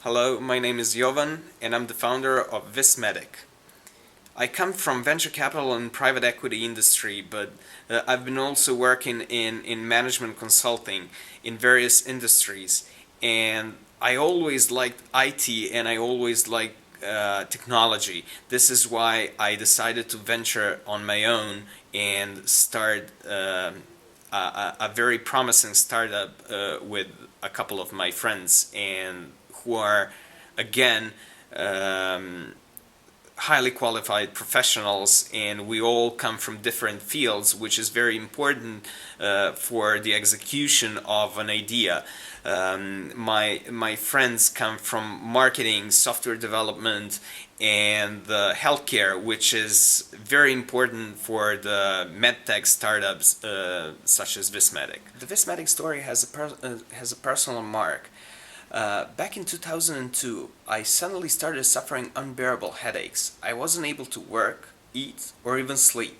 Hello, my name is Jovan and I'm the founder of Vismedic. I come from venture capital and private equity industry, but I've been also working in management consulting in various industries, and I always liked IT and I always liked technology. This is why I decided to venture on my own and start a very promising startup with a couple of my friends, and who are again um, highly qualified professionals, and we all come from different fields, which is very important for the execution of an idea. My friends come from marketing, software development, and healthcare, which is very important for the medtech startups such as Vismedic. The Vismedic story has a personal mark. Back in 2002, I suddenly started suffering unbearable headaches. I wasn't able to work, eat, or even sleep.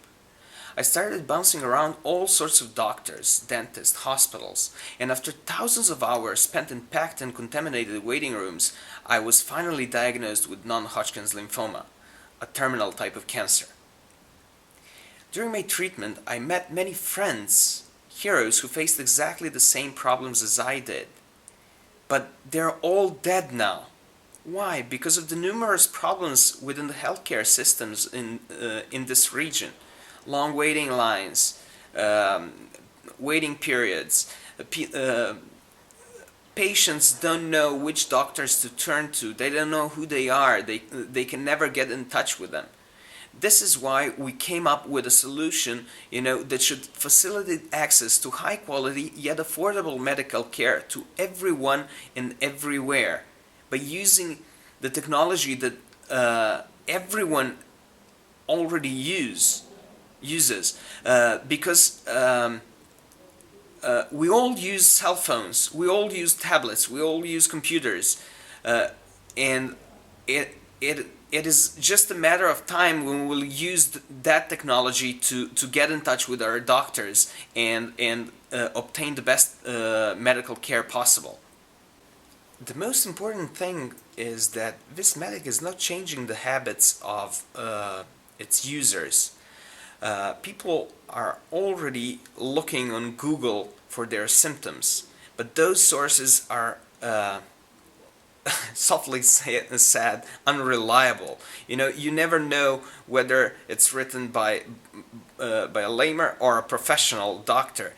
I started bouncing around all sorts of doctors, dentists, hospitals, and after thousands of hours spent in packed and contaminated waiting rooms, I was finally diagnosed with non-Hodgkin's lymphoma, a terminal type of cancer. During my treatment, I met many friends, heroes who faced exactly the same problems as I did. But they're all dead now. Why? Because of the numerous problems within the healthcare systems in this region. Long waiting lines, waiting periods. Patients don't know which doctors to turn to. They don't know who they are. They can never get in touch with them. This is why we came up with a solution, that should facilitate access to high quality yet affordable medical care to everyone and everywhere, by using the technology that everyone already uses. Because we all use cell phones, we all use tablets, we all use computers, and it is just a matter of time when we'll use that technology to get in touch with our doctors and obtain the best medical care possible. The most important thing is that Vismedic is not changing the habits of its users. People are already looking on Google for their symptoms, but those sources are softly said, unreliable. You never know whether it's written by a layman or a professional doctor.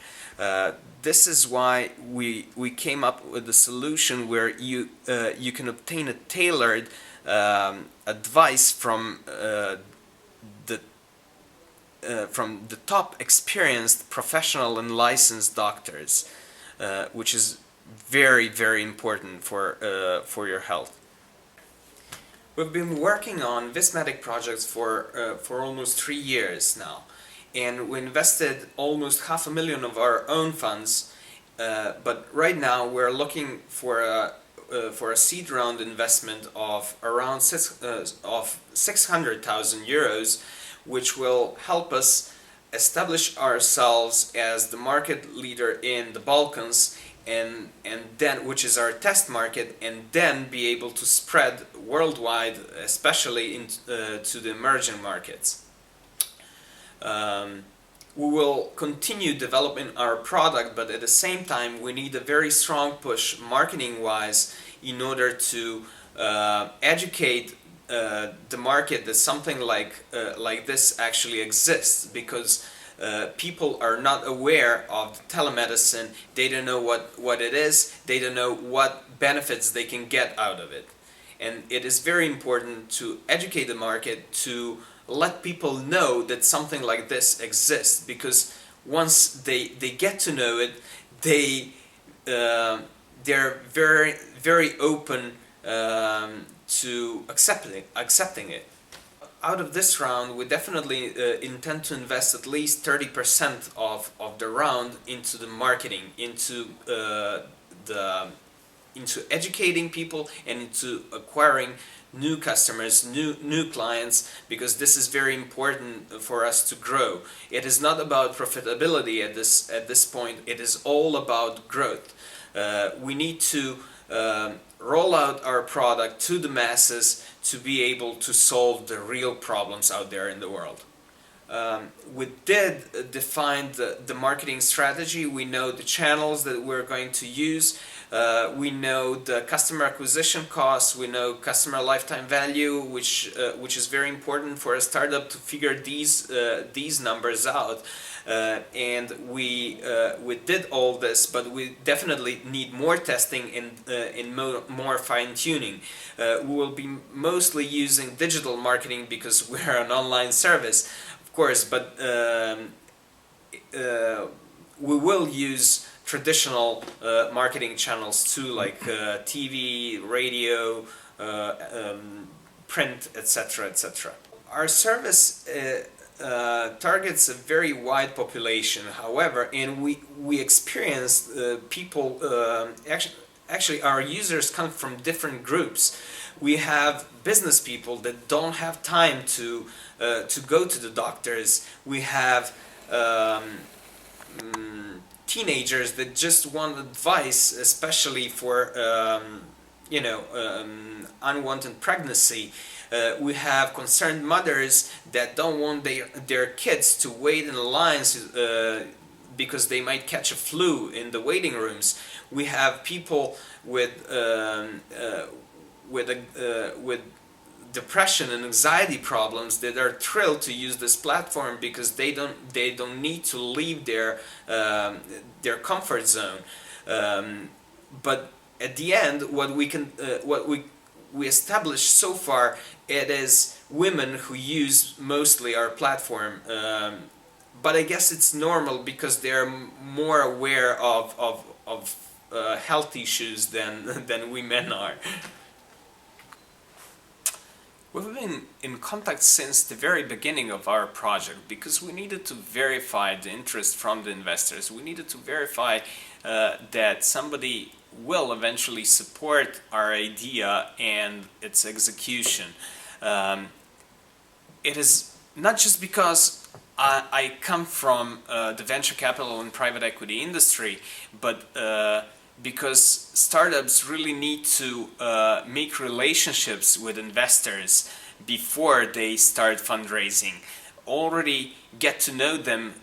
This is why we came up with a solution where you can obtain a tailored advice from the top experienced professional and licensed doctors, which is very, very important for your health. We've been working on Vismedic projects for almost 3 years now, and we invested almost $500,000 of our own funds. But right now we're looking for a seed round investment of around 600,000 euros, which will help us establish ourselves as the market leader in the Balkans, and then, which is our test market, and then be able to spread worldwide, especially to the emerging markets. We will continue developing our product, but at the same time we need a very strong push marketing wise in order to educate the market that something like this actually exists, because people are not aware of telemedicine. They don't know what it is, they don't know what benefits they can get out of it. And it is very important to educate the market, to let people know that something like this exists, because once they get to know it, they're very, very open to accepting it. Out of this round, we definitely intend to invest at least 30% of the round into the marketing, into educating people, and into acquiring new customers, new clients, because this is very important for us to grow. It is not about profitability at this point. It is all about growth. We need to roll out our product to the masses to be able to solve the real problems out there in the world. We did define the marketing strategy. We know the channels that we're going to use. We know the customer acquisition costs. We know customer lifetime value, which is very important for a startup to figure these numbers out. And we did all this, but we definitely need more testing and more fine tuning. We will be mostly using digital marketing because we're an online service, of course, but we will use traditional marketing channels too, like TV, radio, print, etc., etc. Our service targets a very wide population, however, and we experience people, actually our users come from different groups. We have business people that don't have time to go to the doctors. We have teenagers that just want advice, especially for unwanted pregnancy. We have concerned mothers that don't want their kids to wait in lines because they might catch a flu in the waiting rooms. We have people with depression and anxiety problems that are thrilled to use this platform because they don't need to leave their comfort zone. But at the end, what we established so far, it is women who use mostly our platform. But I guess it's normal because they're more aware of health issues than we men are. We've been in contact since the very beginning of our project because we needed to verify the interest from the investors. We needed to verify that somebody will eventually support our idea and its execution. It is not just because I come from the venture capital and private equity industry, but because startups really need to make relationships with investors before they start fundraising. Already get to know them,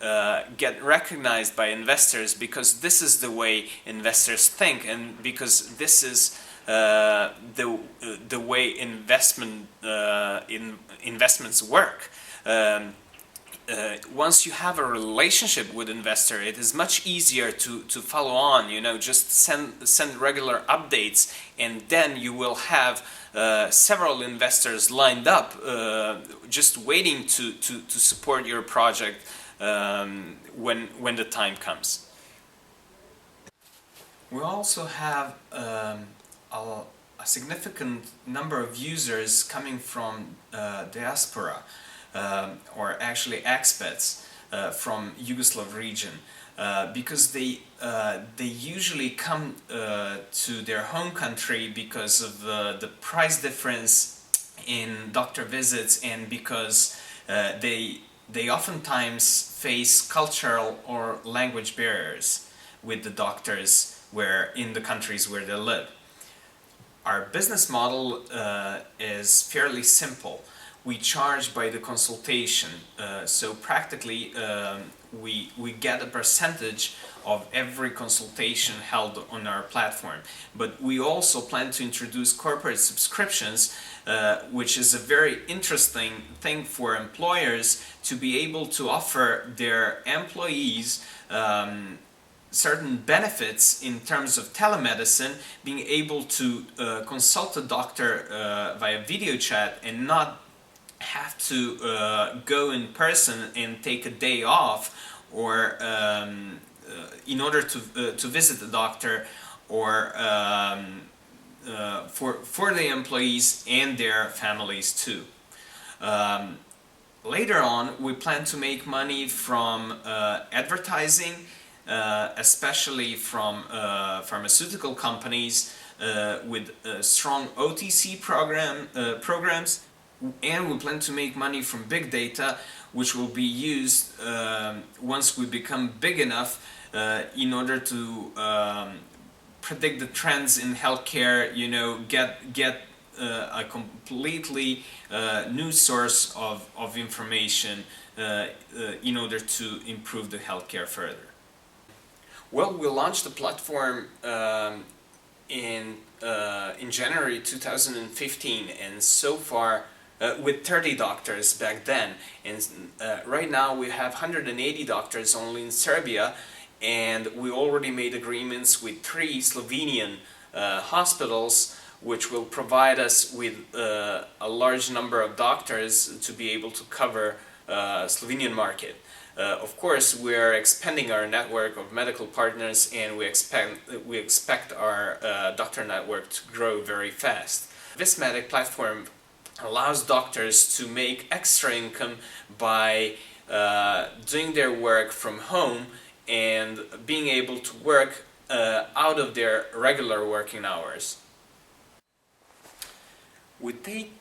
get recognized by investors, because this is the way investors think, and because this is the way investments work. Once you have a relationship with investor, it is much easier to follow on. Just send regular updates, and then you will have several investors lined up, just waiting to support your project when the time comes. We also have a significant number of users coming from diaspora. Or actually expats from Yugoslav region, because they usually come to their home country because of the price difference in doctor visits, and because they oftentimes face cultural or language barriers with the doctors in the countries where they live. Our business model is fairly simple. We charge by the consultation, so practically we get a percentage of every consultation held on our platform. But we also plan to introduce corporate subscriptions, which is a very interesting thing for employers to be able to offer their employees certain benefits in terms of telemedicine, being able to consult a doctor via video chat and not have to go in person and take a day off, or in order to visit the doctor, or for the employees and their families too. Later on, we plan to make money from advertising, especially from pharmaceutical companies with strong OTC programs. And we plan to make money from big data, which will be used once we become big enough in order to predict the trends in healthcare, you know, get a completely new source of information in order to improve the healthcare further. Well, we launched the platform in January 2015, and so far with 30 doctors back then, and right now we have 180 doctors only in Serbia, and we already made agreements with 3 Slovenian hospitals, which will provide us with a large number of doctors to be able to cover Slovenian market. Of course, we are expanding our network of medical partners, and we expect our doctor network to grow very fast. Vismedic platform allows doctors to make extra income by doing their work from home and being able to work out of their regular working hours. We take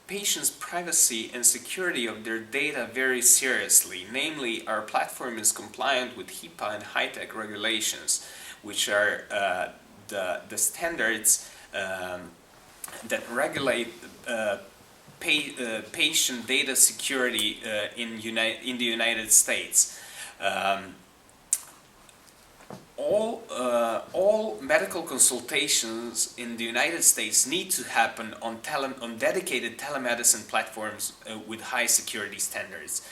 patients' privacy and security of their data very seriously. Namely, our platform is compliant with HIPAA and high-tech regulations, which are the standards that regulate patient data security in the United States. All medical consultations in the United States need to happen on dedicated telemedicine platforms with high security standards.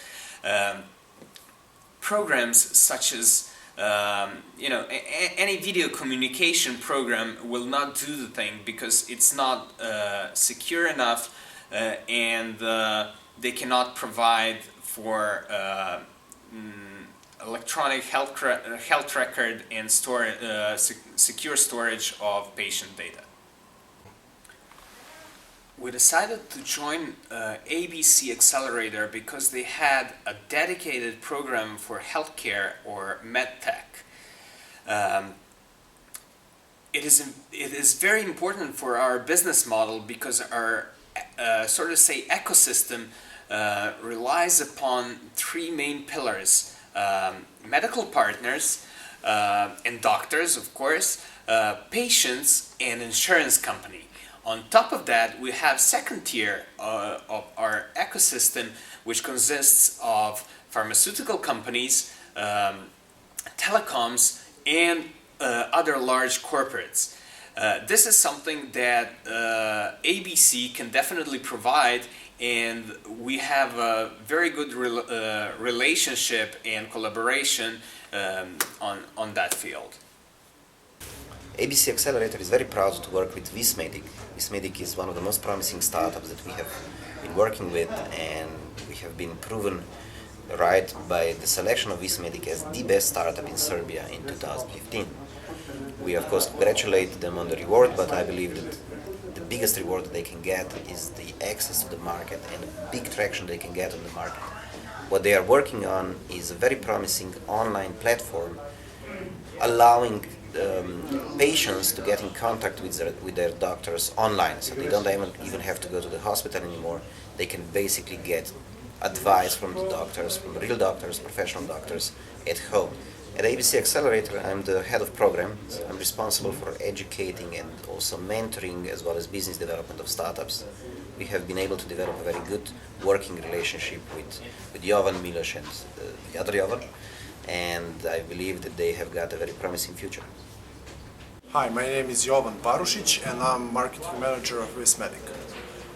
Programs such as any video communication program will not do the thing because it's not secure enough, and they cannot provide for electronic health record and secure storage of patient data. We decided to join ABC Accelerator because they had a dedicated program for healthcare or medtech. It is very important for our business model because our ecosystem relies upon 3 main pillars. Medical partners and doctors, of course, patients, and insurance company. On top of that, we have second tier of our ecosystem, which consists of pharmaceutical companies, telecoms, and other large corporates. This is something that ABC can definitely provide, and we have a very good relationship and collaboration on that field. ABC Accelerator is very proud to work with Vismedic. Vismedic is one of the most promising startups that we have been working with, and we have been proven right by the selection of Vismedic as the best startup in Serbia in 2015. We of course congratulate them on the reward, but I believe that the biggest reward they can get is the access to the market and the big traction they can get on the market. What they are working on is a very promising online platform allowing patients to get in contact with their doctors online, so they don't even have to go to the hospital anymore. They can basically get advice from the doctors, from real doctors, professional doctors at home. At ABC Accelerator, I'm the head of programs. I'm responsible for educating and also mentoring as well as business development of startups. We have been able to develop a very good working relationship with Jovan, Miloš, and the other Jovan, and I believe that they have got a very promising future. Hi, my name is Jovan Parušić and I'm marketing manager of Vismedic.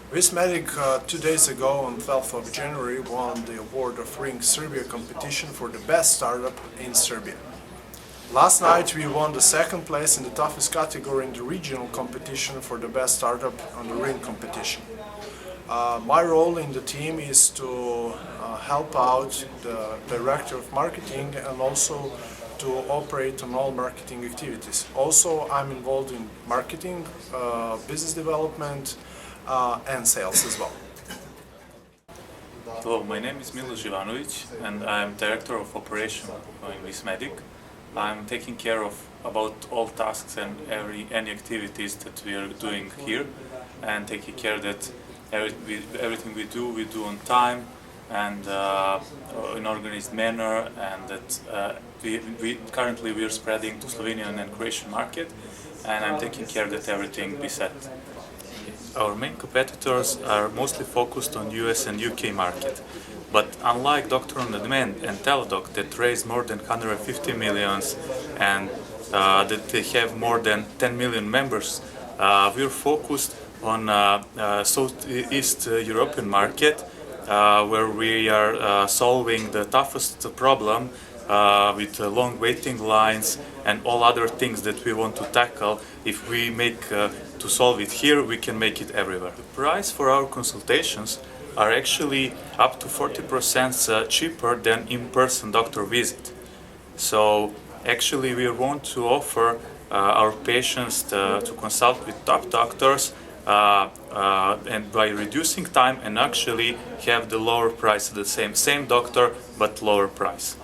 Vismedic 2 days ago on 12th of January won the award of Ring Serbia competition for the best startup in Serbia. Last night we won the 2nd place in the toughest category in the regional competition for the best startup on the Ring competition. My role in the team is to help out the director of marketing and also to operate on all marketing activities. Also, I'm involved in marketing, business development, and sales as well. Hello, my name is Miloš Ivanović and I'm Director of Operation in Vismedic. I'm taking care of about all tasks and any activities that we are doing here, and taking care that everything we do on time and in organized manner, and that currently we are spreading to Slovenian and Croatian market, and I'm taking care that everything be set. Our main competitors are mostly focused on US and UK market. But unlike Doctor on Demand and Teladoc that raised more than 150 millions and that they have more than 10 million members, we're focused on Southeast European market where we are solving the toughest problem with long waiting lines and all other things that we want to tackle. If we make to solve it here, we can make it everywhere. The price for our consultations are actually up to 40% cheaper than in-person doctor visit. So actually we want to offer our patients to consult with top doctors and by reducing time and actually have the lower price, the same doctor but lower price.